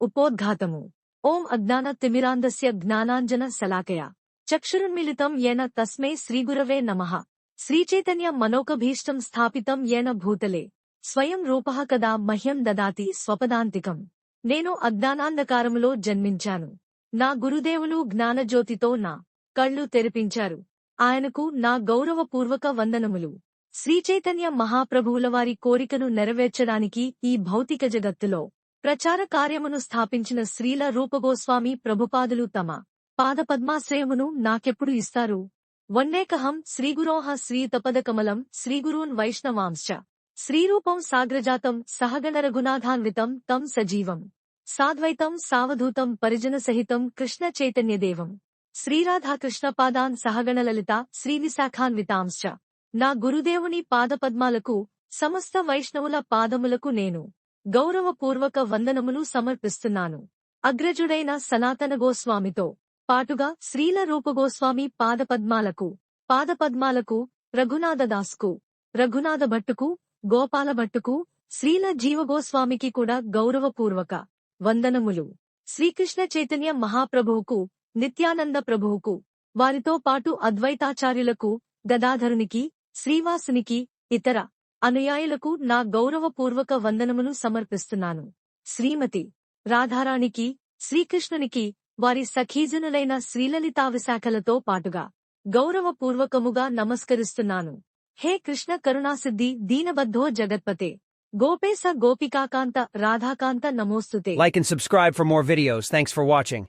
ఉపోద్ఘాతము. ఓం అజ్ఞానతిమిరాంధస్య జ్ఞానాంజన శలాకయా చక్షురున్మిళితం येन తస్మై శ్రీగురవే నమః. శ్రీచైతన్య మనోకభీష్టం స్థాపితం येन భూతలే స్వయం రూపః కదా మహ్యం దదాతి స్వపదాంతికం. నేను అజ్ఞానాంధకారములో జన్మించాను. నా గురుదేవులు జ్ఞానజ్యోతితో నా కళ్ళు తెరిపించారు. ఆయనకు నా గౌరవపూర్వక వందనములు. శ్రీచైతన్య మహాప్రభువులవారి కోరికను నెరవేర్చడానికి ఈ భౌతిక జగత్తులో ప్రచార కార్యమును స్థాపించిన శ్రీల రూపగోస్వామి ప్రభుపాదులు తమ పాదపద్మాశ్రయమును నాకెప్పుడు ఇస్తారు? వన్నేకహం శ్రీగురోః శ్రీయుతపదకమలం శ్రీగురూన్ వైష్ణవాంశ్చ శ్రీరూపం సాగ్రజాతం సహగణరఘునాథాన్వితం తం సజీవం సాద్వైతం సావధూతం పరిజనసహితం కృష్ణ చైతన్యదేవం శ్రీరాధాకృష్ణపాదాన్ సహగణలలిత శ్రీవిశాఖాన్వితాంశ్చ. నా గురుదేవుని పాదపద్మాలకు, సమస్త వైష్ణవుల పాదములకు నేను గౌరవపూర్వక వందనములు సమర్పిస్తున్నాను. అగ్రజుడైన సనాతన గోస్వామితో పాటుగా శ్రీల రూపగోస్వామి పాదపద్మాలకు, రఘునాథదాస్కు, రఘునాథ భట్టుకు, గోపాల భట్టుకు, శ్రీల జీవగోస్వామికి కూడా గౌరవపూర్వక వందనములు. శ్రీకృష్ణ చైతన్య మహాప్రభువుకు, నిత్యానంద ప్రభువుకు, వారితో పాటు అద్వైతాచార్యులకు, గదాధరునికి, శ్రీవాసునికి, ఇతర అనుయాయులకు నా గౌరవపూర్వక వందనమును సమర్పిస్తున్నాను. శ్రీమతి రాధారాణికి, శ్రీకృష్ణునికి, వారి సఖీజనులైన శ్రీలలితా విశాఖలతో పాటుగా గౌరవపూర్వకముగా నమస్కరిస్తున్నాను. హే కృష్ణ కరుణాసిద్ధి దీనబద్ధో జగత్పతే గోపేశ గోపికాకాంత రాధాకాంత నమోస్తుతే. Like and subscribe for more videos. Thanks for watching.